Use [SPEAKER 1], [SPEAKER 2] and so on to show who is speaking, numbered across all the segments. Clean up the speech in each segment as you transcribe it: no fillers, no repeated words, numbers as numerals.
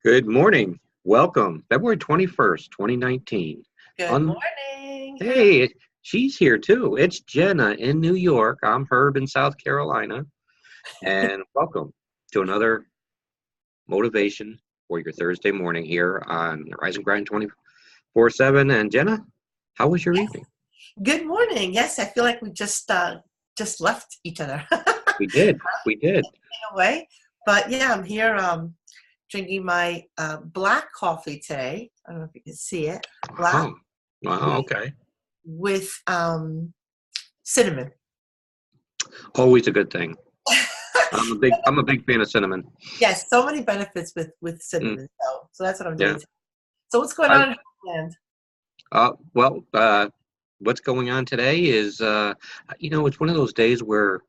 [SPEAKER 1] Good morning. Welcome. February 21st, 2019.
[SPEAKER 2] Good
[SPEAKER 1] On
[SPEAKER 2] morning.
[SPEAKER 1] Hey, she's here too. It's Jenna in New York. I'm Herb in South Carolina. And welcome to another motivation for your Thursday morning here on Rise and Grind 24/7. And Jenna, how was your
[SPEAKER 2] Yes.
[SPEAKER 1] evening?
[SPEAKER 2] Good morning. Yes, I feel like we just left each other
[SPEAKER 1] We did. We did.
[SPEAKER 2] in a way. But yeah, I'm here drinking my black coffee today. I don't know if you can see it. Black
[SPEAKER 1] Wow. Wow.
[SPEAKER 2] with
[SPEAKER 1] Okay.
[SPEAKER 2] cinnamon.
[SPEAKER 1] Always a good thing. I'm a big fan of cinnamon.
[SPEAKER 2] Yes, so many benefits with
[SPEAKER 1] Mm,
[SPEAKER 2] cinnamon. So that's what I'm doing
[SPEAKER 1] yeah.
[SPEAKER 2] today. So what's going
[SPEAKER 1] I
[SPEAKER 2] on in Homeland?
[SPEAKER 1] Well, what's going on today is, it's one of those days where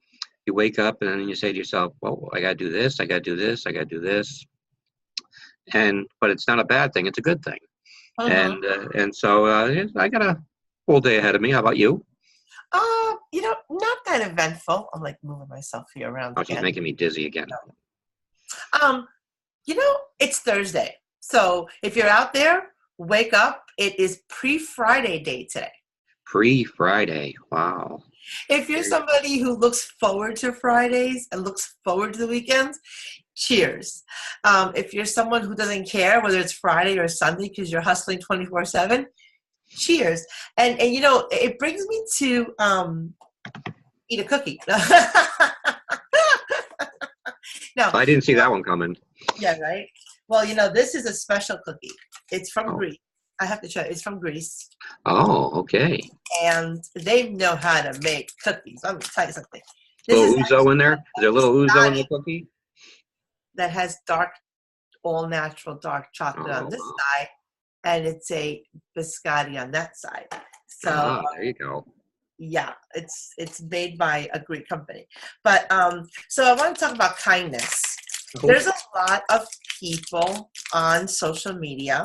[SPEAKER 1] you wake up and then you say to yourself, well, I got to do this, I got to do this, I got to do this. But it's not a bad thing. It's a good thing.
[SPEAKER 2] Mm-hmm.
[SPEAKER 1] And so I got a full day ahead of me. How about you?
[SPEAKER 2] Not that eventful. I'm like moving myself here around
[SPEAKER 1] Oh, she's
[SPEAKER 2] again.
[SPEAKER 1] making me dizzy again.
[SPEAKER 2] Um, it's Thursday. So if you're out there, wake up. It is pre-Friday day today.
[SPEAKER 1] Pre-Friday. Wow.
[SPEAKER 2] If you're
[SPEAKER 1] There you
[SPEAKER 2] somebody who looks forward to Fridays and looks forward to the weekends, cheers. If you're someone who doesn't care whether it's Friday or Sunday because you're hustling 24/7, cheers. And it brings me to eat a cookie. No,
[SPEAKER 1] I didn't see that one coming.
[SPEAKER 2] yeah, right. Well, this is a special cookie. It's from
[SPEAKER 1] Oh,
[SPEAKER 2] Greece. I have to try it. It's from Greece.
[SPEAKER 1] oh, okay.
[SPEAKER 2] And they know how to make cookies. I'm going to tell you something.
[SPEAKER 1] A
[SPEAKER 2] This
[SPEAKER 1] little
[SPEAKER 2] is
[SPEAKER 1] ouzo in there. Is there a little ouzo in the
[SPEAKER 2] biscotti
[SPEAKER 1] cookie?
[SPEAKER 2] that has dark, all natural dark chocolate on
[SPEAKER 1] Oh,
[SPEAKER 2] this
[SPEAKER 1] wow.
[SPEAKER 2] side, and it's a biscotti on that side. So
[SPEAKER 1] There you go.
[SPEAKER 2] yeah, it's made by a Greek company. But so I want to talk about kindness.
[SPEAKER 1] Oh,
[SPEAKER 2] There's a lot of people on social media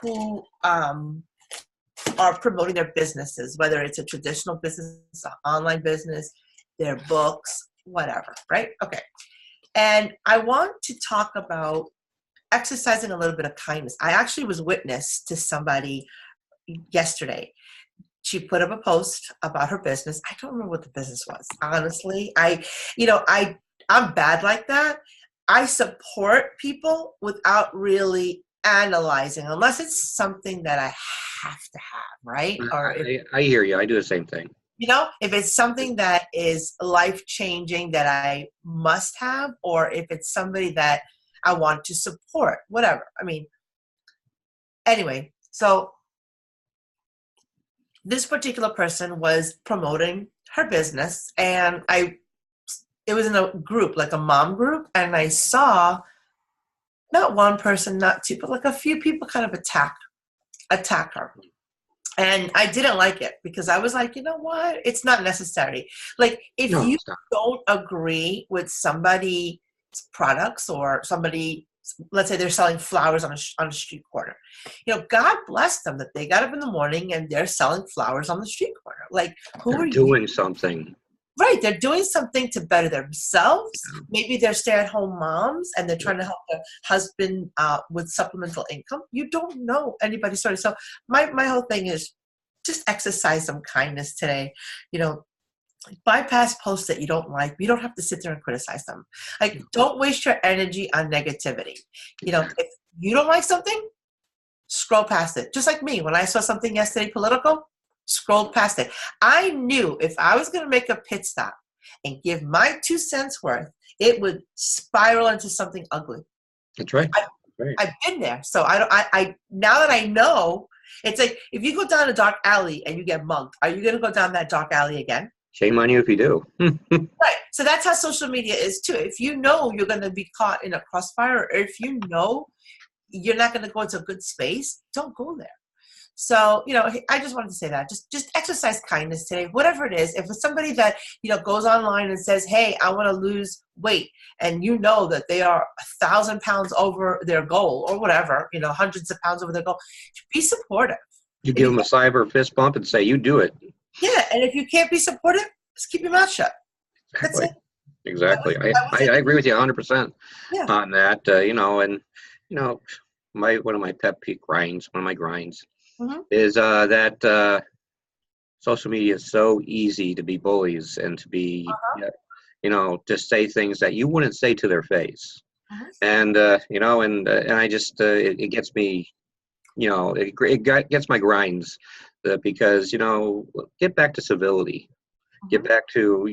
[SPEAKER 2] who are promoting their businesses, whether it's a traditional business, an online business, their books, whatever, right? Okay. And I want to talk about exercising a little bit of kindness. I actually was witness to somebody yesterday. She put up a post about her business. I don't remember what the business was. Honestly, I'm bad like that. I support people without really analyzing, unless it's something that I have to have, right? Or if
[SPEAKER 1] I hear you. I do the same thing.
[SPEAKER 2] if it's something that is life changing that I must have, or if it's somebody that I want to support, whatever. I mean, anyway, so this particular person was promoting her business, and it was in a group, like a mom group, and I saw not one person, not two, but like a few people kind of attack her. And I didn't like it because I was like, you know what? It's not necessary. Like, if
[SPEAKER 1] No,
[SPEAKER 2] you
[SPEAKER 1] it's not.
[SPEAKER 2] don't agree with somebody's products, or somebody, let's say they're selling flowers on a street corner, God bless them that they got up in the morning and they're selling flowers on the street corner. Like, who
[SPEAKER 1] They're
[SPEAKER 2] are you?
[SPEAKER 1] doing something.
[SPEAKER 2] Right, they're doing something to better themselves.
[SPEAKER 1] Yeah,
[SPEAKER 2] Maybe they're stay-at-home moms and they're
[SPEAKER 1] yeah.
[SPEAKER 2] trying to help their husband with supplemental income. You don't know anybody's story. So my whole thing is just exercise some kindness today. You know, bypass posts that you don't like. You don't have to sit there and criticize them. Like, don't waste your energy on negativity. If you don't like something, scroll past it. Just like me, when I saw something yesterday political, scrolled past it. I knew if I was going to make a pit stop and give my 2 cents worth, it would spiral into something ugly.
[SPEAKER 1] That's right.
[SPEAKER 2] I,
[SPEAKER 1] Right.
[SPEAKER 2] I've been there, so I don't. I now that I know, it's like if you go down a dark alley and you get mugged, are you going to go down that dark alley again?
[SPEAKER 1] Shame on you if you do.
[SPEAKER 2] Right. So that's how social media is too. If you know you're going to be caught in a crossfire, or if you know you're not going to go into a good space, don't go there. So, I just wanted to say that. Just exercise kindness today, whatever it is. If it's somebody that, goes online and says, hey, I want to lose weight, and you know that they are 1,000 pounds over their goal, or whatever, hundreds of pounds over their goal, be supportive.
[SPEAKER 1] You
[SPEAKER 2] If
[SPEAKER 1] give
[SPEAKER 2] you
[SPEAKER 1] them a cyber fist bump and say, you do it.
[SPEAKER 2] Yeah, and if you can't be supportive, just keep your mouth shut. That's
[SPEAKER 1] Exactly.
[SPEAKER 2] it.
[SPEAKER 1] Exactly.
[SPEAKER 2] That was
[SPEAKER 1] I
[SPEAKER 2] it.
[SPEAKER 1] agree with you 100%
[SPEAKER 2] Yeah.
[SPEAKER 1] on that. And you know, one of my pet peeve grinds, one of my grinds
[SPEAKER 2] Hmm.
[SPEAKER 1] is that social media is so easy to be bullies and to be, yeah, to say things that you wouldn't say to their face.
[SPEAKER 2] Hmm.
[SPEAKER 1] And and I just it gets me, gets my grinds, because get back to civility. Get
[SPEAKER 2] Hmm.
[SPEAKER 1] back to,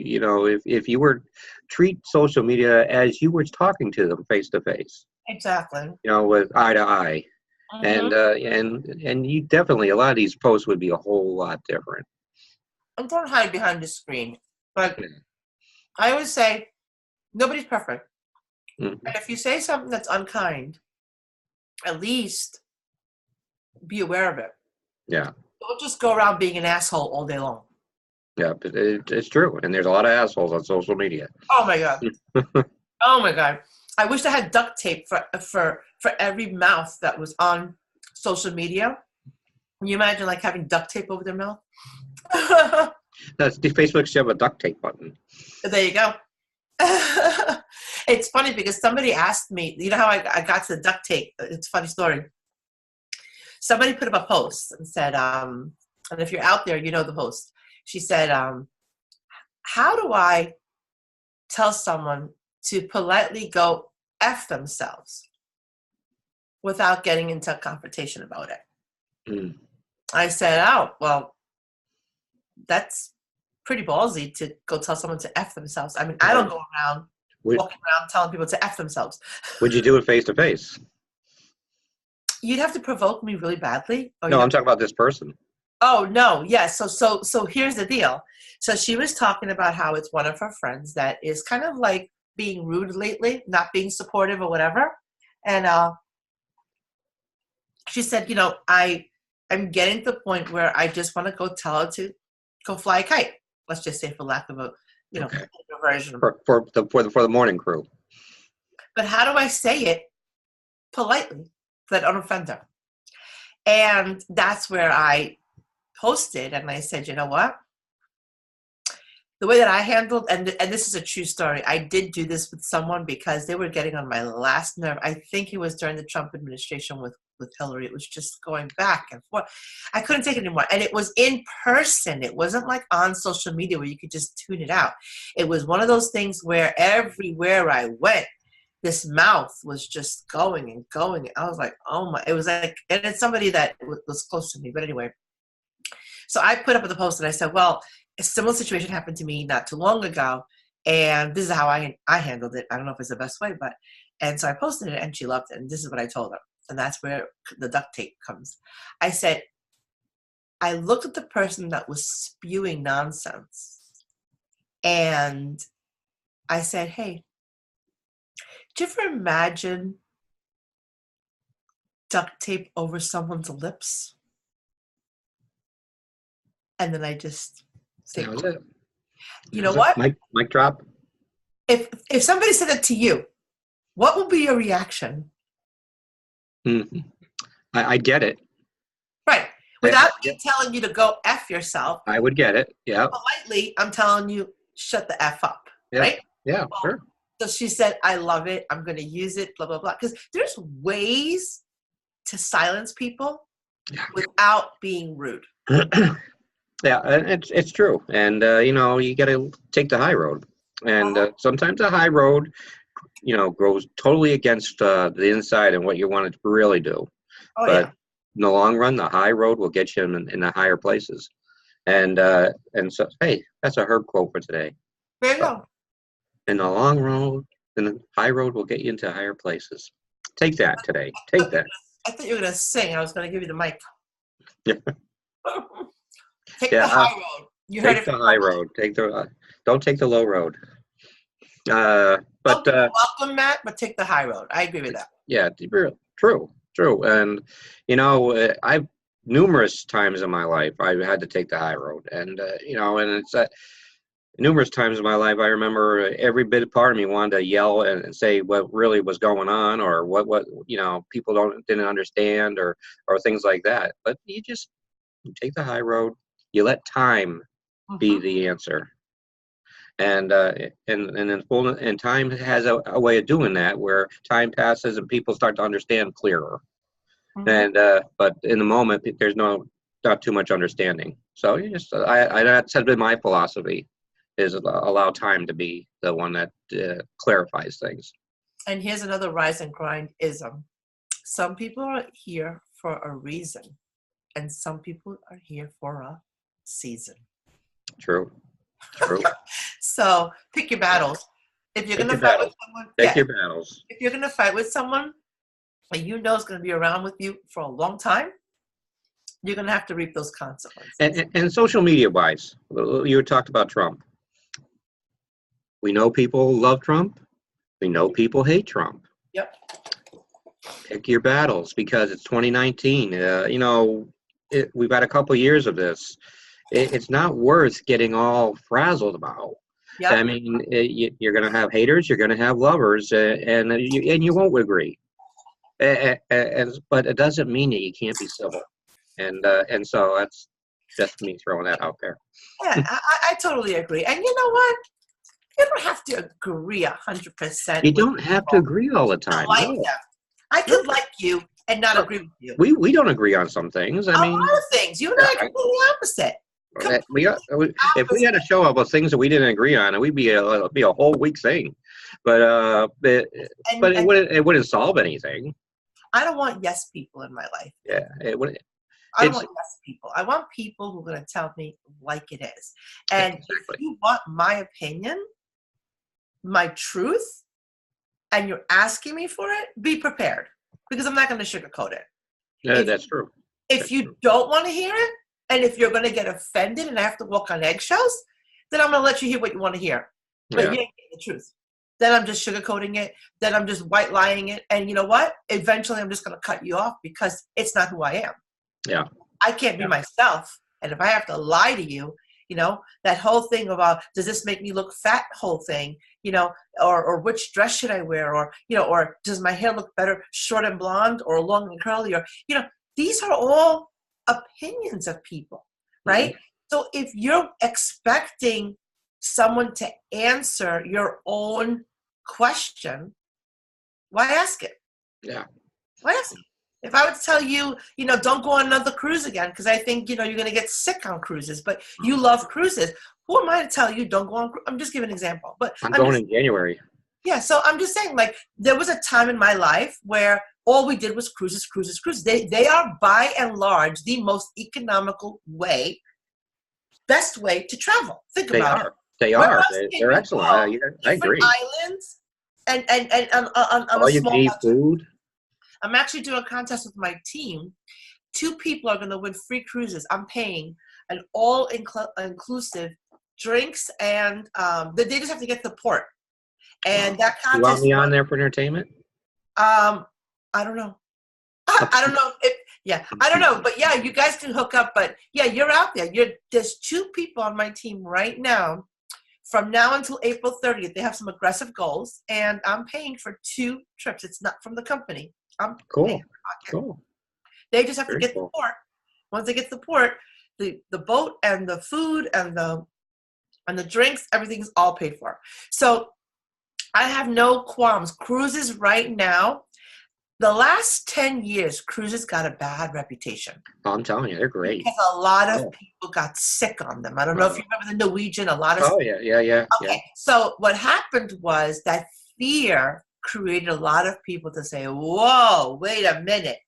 [SPEAKER 1] if you were treat social media as you were talking to them face to face,
[SPEAKER 2] Exactly.
[SPEAKER 1] with eye to eye.
[SPEAKER 2] Hmm.
[SPEAKER 1] And you definitely, a lot of these posts would be a whole lot different.
[SPEAKER 2] And don't hide behind the screen. But
[SPEAKER 1] Yeah.
[SPEAKER 2] I always say nobody's perfect.
[SPEAKER 1] Mhm.
[SPEAKER 2] And if you say something that's unkind, at least be aware of it.
[SPEAKER 1] Yeah.
[SPEAKER 2] Don't just go around being an asshole all day long.
[SPEAKER 1] Yeah, but it's true, and there's a lot of assholes on social media.
[SPEAKER 2] Oh my god. Oh my god. I wish I had duct tape for every mouth that was on social media. Can you imagine like having duct tape over their mouth?
[SPEAKER 1] That's the Facebook should have a duct tape button.
[SPEAKER 2] There you go. It's funny because somebody asked me, you know how I got to the duct tape? It's a funny story. Somebody put up a post and said, and if you're out there, you know the post. She said, how do I tell someone to politely go F themselves without getting into a confrontation about it?
[SPEAKER 1] Mm.
[SPEAKER 2] I said, oh, well, that's pretty ballsy to go tell someone to F themselves. I mean, I don't go around
[SPEAKER 1] Would
[SPEAKER 2] walking around telling people to F themselves.
[SPEAKER 1] would you do it face to face?
[SPEAKER 2] You'd have to provoke me really badly. Or
[SPEAKER 1] No,
[SPEAKER 2] you'd
[SPEAKER 1] I'm
[SPEAKER 2] have to,
[SPEAKER 1] talking about this person.
[SPEAKER 2] oh, no, yes. So here's the deal. So she was talking about how it's one of her friends that is kind of like being rude lately, not being supportive or whatever. And she said, I'm getting to the point where I just want to go tell her to go fly a kite. Let's just say, for lack of a,
[SPEAKER 1] Okay.
[SPEAKER 2] better version.
[SPEAKER 1] For the morning crew.
[SPEAKER 2] But how do I say it politely so that I don't offend her? And that's where I posted and I said, you know what? The way that I handled, and this is a true story, I did do this with someone because they were getting on my last nerve. I think it was during the Trump administration with Hillary. It was just going back and forth. I couldn't take it anymore. And it was in person. It wasn't like on social media where you could just tune it out. It was one of those things where everywhere I went, this mouth was just going and going. I was like, oh my, it was like, and it's somebody that was close to me. But anyway, so I put up with the post and I said, well, a similar situation happened to me not too long ago. And this is how I handled it. I don't know if it's the best way, but, and so I posted it and she loved it. And this is what I told her. And that's where the duct tape comes. I said, I looked at the person that was spewing nonsense and I said, hey, do you ever imagine duct tape over someone's lips? And then I just say,
[SPEAKER 1] That was it.
[SPEAKER 2] you
[SPEAKER 1] That
[SPEAKER 2] know
[SPEAKER 1] was it.
[SPEAKER 2] what?
[SPEAKER 1] Mic drop.
[SPEAKER 2] If somebody said that to you, what would be your reaction?
[SPEAKER 1] Mhm. I get it.
[SPEAKER 2] Right.
[SPEAKER 1] I
[SPEAKER 2] Without
[SPEAKER 1] get.
[SPEAKER 2] me telling you to go F yourself,
[SPEAKER 1] I would get it. Yeah.
[SPEAKER 2] politely, I'm telling you, shut the F up.
[SPEAKER 1] Yeah.
[SPEAKER 2] Right?
[SPEAKER 1] Yeah.
[SPEAKER 2] Well,
[SPEAKER 1] Sure.
[SPEAKER 2] so she said, I love it. I'm going to use it, blah, blah, blah. Because there's ways to silence people without being rude.
[SPEAKER 1] Yeah, and it's true, and you got to take the high road, and
[SPEAKER 2] Uh-huh.
[SPEAKER 1] sometimes the high road, goes totally against the inside and what you want it to really do.
[SPEAKER 2] Oh,
[SPEAKER 1] But
[SPEAKER 2] yeah.
[SPEAKER 1] in the long run, the high road will get you in the higher places. And so, hey, that's a Herb quote for today.
[SPEAKER 2] There you
[SPEAKER 1] Uh,
[SPEAKER 2] go.
[SPEAKER 1] In the long road, and the high road will get you into higher places. Take that today. Take that.
[SPEAKER 2] I thought you were going to sing. I was going to give you the mic.
[SPEAKER 1] Yeah,
[SPEAKER 2] Take the
[SPEAKER 1] yeah.
[SPEAKER 2] high road. You heard
[SPEAKER 1] Take
[SPEAKER 2] it
[SPEAKER 1] the
[SPEAKER 2] from
[SPEAKER 1] high
[SPEAKER 2] somebody.
[SPEAKER 1] road. Don't take the low road. Uh,
[SPEAKER 2] Some
[SPEAKER 1] but
[SPEAKER 2] people welcome that, but take the high road. I agree with that.
[SPEAKER 1] Yeah, true. And I've numerous times in my life I've had to take the high road, and it's numerous times in my life I remember every bit part of me wanted to yell and say what really was going on, or what people didn't understand, or things like that. But you take the high road. You let time be
[SPEAKER 2] Hmm.
[SPEAKER 1] the answer. and in fullness, and time has a way of doing that, where time passes and people start to understand clearer.
[SPEAKER 2] Mhm.
[SPEAKER 1] But in the moment, there's not too much understanding. So that's been my philosophy, is allow time to be the one that clarifies things.
[SPEAKER 2] And here's another rise and grind ism. Some people are here for a reason, and some people are here for a season.
[SPEAKER 1] True. True.
[SPEAKER 2] So pick your battles. If you're
[SPEAKER 1] Pick
[SPEAKER 2] gonna
[SPEAKER 1] your
[SPEAKER 2] fight with
[SPEAKER 1] battles.
[SPEAKER 2] someone,
[SPEAKER 1] Pick
[SPEAKER 2] yeah.
[SPEAKER 1] your battles.
[SPEAKER 2] If you're gonna fight with someone and you know is gonna be around with you for a long time, you're gonna have to reap those consequences.
[SPEAKER 1] And social media wise, you talked about Trump. We know people love Trump. We know people hate Trump.
[SPEAKER 2] Yep.
[SPEAKER 1] Pick your battles, because it's 2019. We've had a couple years of this. It's not worth getting all frazzled about.
[SPEAKER 2] Yep.
[SPEAKER 1] I mean, you're going to have haters, you're going to have lovers, and you won't agree. But it doesn't mean that you can't be civil. And so that's just me throwing that out there.
[SPEAKER 2] Yeah, I totally agree. And you know what? You don't have to agree 100%.
[SPEAKER 1] You don't have to agree all the time.
[SPEAKER 2] Like
[SPEAKER 1] No.
[SPEAKER 2] them. I could like you and not agree with you.
[SPEAKER 1] We don't agree on some things. I mean,
[SPEAKER 2] a lot of things. You and I are completely opposite.
[SPEAKER 1] If we had a show about things that we didn't agree on, it would be a whole week thing. But it wouldn't solve anything.
[SPEAKER 2] I don't want yes people in my life.
[SPEAKER 1] Yeah, it would.
[SPEAKER 2] I don't want yes people. I want people who are going to tell me like it is. And
[SPEAKER 1] exactly.
[SPEAKER 2] If you want my opinion, my truth, and you're asking me for it, be prepared, because I'm not going to sugarcoat it.
[SPEAKER 1] Yeah, that's true.
[SPEAKER 2] If you don't want to hear it, and if you're going to get offended and I have to walk on eggshells, then I'm going to let you hear what you want to hear. But you ain't getting the truth. Then I'm just sugarcoating it. Then I'm just white lying it. And you know what? Eventually, I'm just going to cut you off, because it's not who I am.
[SPEAKER 1] Yeah.
[SPEAKER 2] I can't be myself. And if I have to lie to you, that whole thing about, does this make me look fat, whole thing, or which dress should I wear, or does my hair look better short and blonde or long and curly, or, these are all opinions of people, right? Mm-hmm. So if you're expecting someone to answer your own question, why ask it?
[SPEAKER 1] Yeah.
[SPEAKER 2] Why ask it? If I would tell you, don't go on another cruise again, because I think, you're going to get sick on cruises, but you love cruises. Who am I to tell you don't go on? I'm just giving an example. But
[SPEAKER 1] I'm going in January.
[SPEAKER 2] Yeah, so I'm just saying, like, there was a time in my life where all we did was cruises. They are, by and large, the most economical way, best way to travel. Think about it.
[SPEAKER 1] They are. They're excellent. I agree.
[SPEAKER 2] Islands and on
[SPEAKER 1] all you can eat food.
[SPEAKER 2] I'm actually doing a contest with my team. 2 people are going to win free cruises. I'm paying an all-inclusive drinks, and they just have to get to the port. And that contest.
[SPEAKER 1] You want me on there for entertainment?
[SPEAKER 2] I don't know. I don't know. I don't know. But yeah, you guys can hook up. But yeah, you're out there. There's 2 people on my team right now. From now until April 30th, they have some aggressive goals, and I'm paying for 2 trips. It's not from the company. I'm
[SPEAKER 1] cool.
[SPEAKER 2] They just have to get to the port. Once they get to the port, the boat and the food and the drinks, everything's all paid for. So I have no qualms. Cruises right now, the last 10 years, cruises got a bad reputation.
[SPEAKER 1] I'm telling you, they're great.
[SPEAKER 2] Because a lot of people got sick on them. I don't know if you remember the Norwegian, a lot of
[SPEAKER 1] yeah.
[SPEAKER 2] Okay, so what happened was that fear created a lot of people to say, whoa, wait a minute.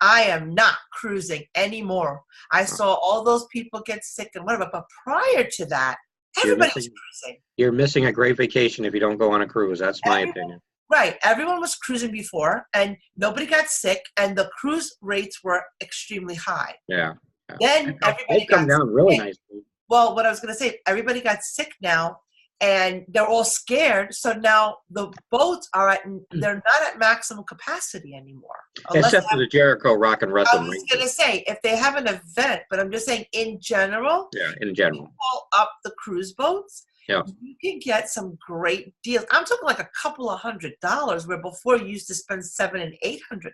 [SPEAKER 2] I am not cruising anymore. I saw all those people get sick and whatever. But prior to that, everybody was cruising.
[SPEAKER 1] You're missing a great vacation if you don't go on a cruise. That's my opinion.
[SPEAKER 2] Right. Everyone was cruising before, and nobody got sick, and the cruise rates were extremely high.
[SPEAKER 1] Yeah.
[SPEAKER 2] Then everybody
[SPEAKER 1] got down really nicely.
[SPEAKER 2] Well, what I was going to say, everybody got sick now, and they're all scared. So now the boats they're not at maximum capacity anymore.
[SPEAKER 1] Except for the Jericho Rock and Wrestling.
[SPEAKER 2] I was going to say, if they have an event, but I'm just saying in general.
[SPEAKER 1] Yeah, in general.
[SPEAKER 2] Call up the cruise boats.
[SPEAKER 1] Yeah.
[SPEAKER 2] You can get some great deals. I'm talking like a couple of $100s, where before you used to spend $700 and $800.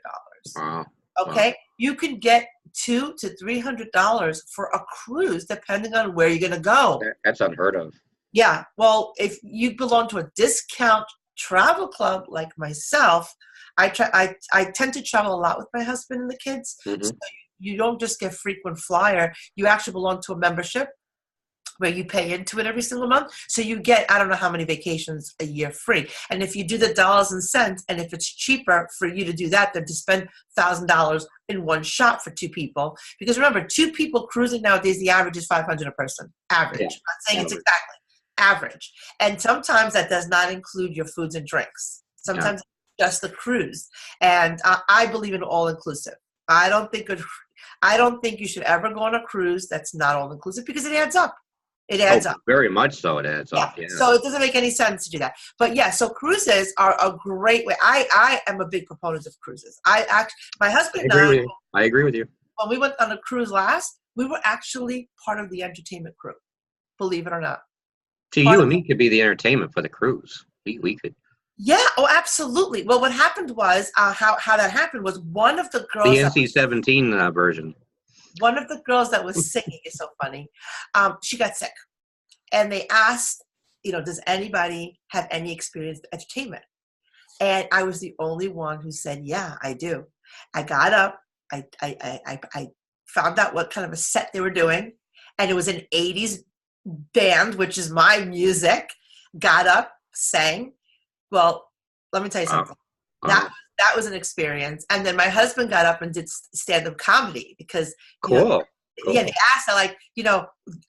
[SPEAKER 1] Wow.
[SPEAKER 2] Okay. Wow. You can get $200 to $300 for a cruise, depending on where you're going to go.
[SPEAKER 1] That's unheard of.
[SPEAKER 2] Yeah. Well, if you belong to a discount travel club like myself, I tend to travel a lot with my husband and the kids. So
[SPEAKER 1] Hmm.
[SPEAKER 2] you don't just get frequent flyer. You actually belong to a membership where you pay into it every single month. So you get, I don't know how many vacations a year free. And if you do the dollars and cents, and if it's cheaper for you to do that than to spend $1,000 in one shot for two people, because remember, two people cruising nowadays, the average is 500 a person. Average.
[SPEAKER 1] Yeah.
[SPEAKER 2] I'm not saying it's
[SPEAKER 1] Average.
[SPEAKER 2] exactly average. And sometimes that does not include your foods and drinks.
[SPEAKER 1] Yeah.
[SPEAKER 2] Sometimes just the cruise. And I believe in all inclusive. I don't think you should ever go on a cruise that's not all inclusive because it adds up. It
[SPEAKER 1] Oh,
[SPEAKER 2] adds up.
[SPEAKER 1] very much so. It adds
[SPEAKER 2] Yeah.
[SPEAKER 1] up. Yeah.
[SPEAKER 2] So it doesn't make any sense to do that. But yeah, so cruises are a great way. I am a big proponent of cruises. My husband
[SPEAKER 1] I
[SPEAKER 2] and
[SPEAKER 1] agree
[SPEAKER 2] I,
[SPEAKER 1] with you. I agree with you.
[SPEAKER 2] when we went on a cruise last, we were actually part of the entertainment crew, believe it or not.
[SPEAKER 1] See,
[SPEAKER 2] Part
[SPEAKER 1] you
[SPEAKER 2] of
[SPEAKER 1] and me could be the entertainment for the cruise. We could.
[SPEAKER 2] Yeah, oh, absolutely. Well, what happened was, how that happened was one of the
[SPEAKER 1] The
[SPEAKER 2] girls
[SPEAKER 1] NC-17 version.
[SPEAKER 2] was singing is so funny. She got sick. And they asked, does anybody have any experience with entertainment? And I was the only one who said, yeah, I do. I got up. I found out what kind of a set they were doing. And it was an 80s band, which is my music. Got up, sang. Well, let me tell you something.
[SPEAKER 1] Wow.
[SPEAKER 2] That was an experience. And then my husband got up and did stand-up comedy because,
[SPEAKER 1] Cool.
[SPEAKER 2] yeah, they asked, like,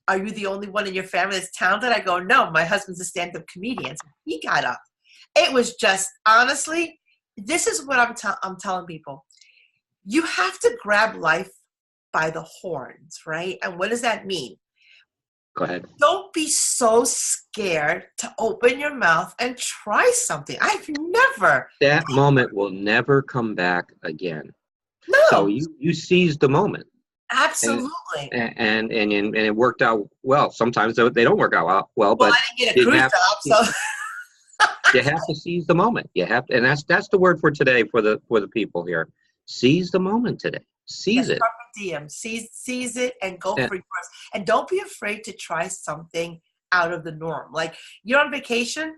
[SPEAKER 2] are you the only one in your family that's talented? I go, no, my husband's a stand-up comedian. So he got up. It was just, honestly, this is what I'm telling people. You have to grab life by the horns, right? And what does that mean?
[SPEAKER 1] Go ahead.
[SPEAKER 2] Don't be so scared to open your mouth and try something. I've never.
[SPEAKER 1] That moment will never come back again.
[SPEAKER 2] No.
[SPEAKER 1] So you seize the moment.
[SPEAKER 2] Absolutely.
[SPEAKER 1] And it worked out well. Sometimes they don't work out well, but
[SPEAKER 2] I didn't get a cruise job, so
[SPEAKER 1] you have to seize the moment. You have to, and that's the word for today for the people here. Seize the moment today. Seize it.
[SPEAKER 2] DM. Seize it and go for yours. And don't be afraid to try something out of the norm. Like, you're on vacation.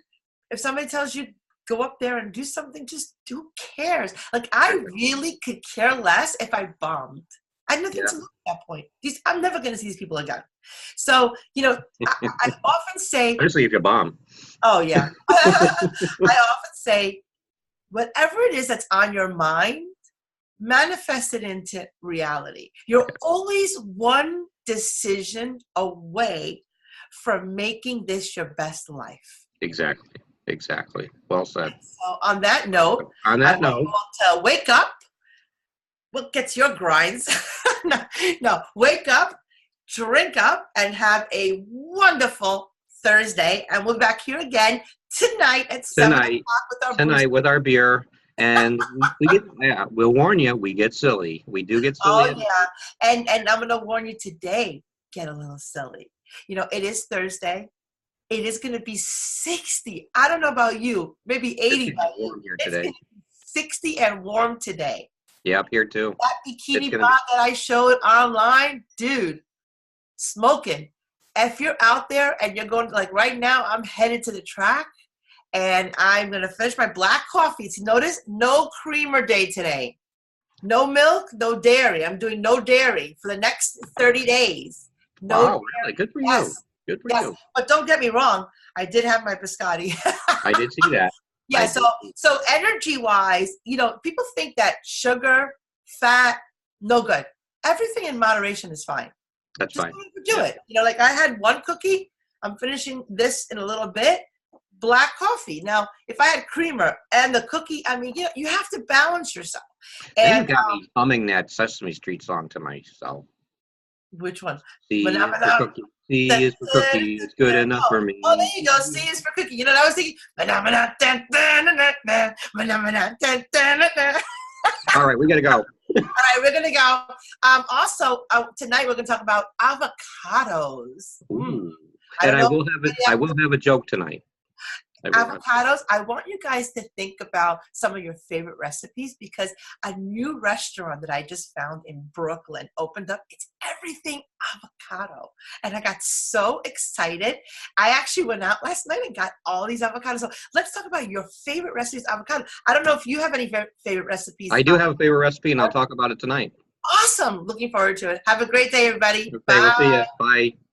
[SPEAKER 2] If somebody tells you go up there and do something, just who cares? Like, I really could care less if I bombed. I had nothing to lose at that point. I'm never going to see these people again. So, I often say,
[SPEAKER 1] especially if you bomb.
[SPEAKER 2] Oh yeah. I often say, whatever it is that's on your mind, manifest it into reality. You're always one decision away from making this your best life.
[SPEAKER 1] Exactly. Well said.
[SPEAKER 2] So on that note,
[SPEAKER 1] I want
[SPEAKER 2] to wake up. What gets your grinds? No, wake up, drink up, and have a wonderful Thursday. And we'll be back here again tonight at 7 o'clock
[SPEAKER 1] with our beer. And we'll warn you, we get silly. We do get silly.
[SPEAKER 2] Oh, yeah. And I'm going to warn you today, get a little silly. It is Thursday. It is going to be 60. I don't know about you, maybe 80.
[SPEAKER 1] Warm here today.
[SPEAKER 2] 60 and warm today.
[SPEAKER 1] Yeah, up here too.
[SPEAKER 2] That bikini bot that I showed online, dude, smoking. If you're out there and you're going, like right now, I'm headed to the track. And I'm going to finish my black coffee. See, notice, no creamer day today. No milk, no dairy. I'm doing no dairy for the next 30 days. No
[SPEAKER 1] wow, really? Good for you. Good for you.
[SPEAKER 2] But don't get me wrong. I did have my biscotti.
[SPEAKER 1] I did see that.
[SPEAKER 2] Yeah, so energy-wise, people think that sugar, fat, no good. Everything in moderation is fine.
[SPEAKER 1] That's
[SPEAKER 2] Just
[SPEAKER 1] fine.
[SPEAKER 2] do it. Like I had one cookie. I'm finishing this in a little bit. Black coffee. Now, if I had creamer and the cookie, you have to balance yourself. And
[SPEAKER 1] you got me humming that Sesame Street song to myself.
[SPEAKER 2] Which one?
[SPEAKER 1] C is for cookie. C is for cookie. It's good enough for me.
[SPEAKER 2] Oh, there you go. C is for cookie. You know what I was thinking?
[SPEAKER 1] All right, we got to go.
[SPEAKER 2] All right, we're going to go. Also, tonight we're going to talk about avocados.
[SPEAKER 1] Ooh. And I will have a joke tonight. everyone.
[SPEAKER 2] Avocados, I want you guys to think about some of your favorite recipes because a new restaurant that I just found in Brooklyn opened up. It's everything avocado. And I got so excited. I actually went out last night and got all these avocados. So let's talk about your favorite recipes avocado. I don't know if you have any favorite recipes.
[SPEAKER 1] I do have a favorite recipe, and I'll talk about it tonight.
[SPEAKER 2] Awesome. Looking forward to it. Have a great day, everybody.
[SPEAKER 1] Okay,
[SPEAKER 2] Bye.
[SPEAKER 1] we'll see you. Bye.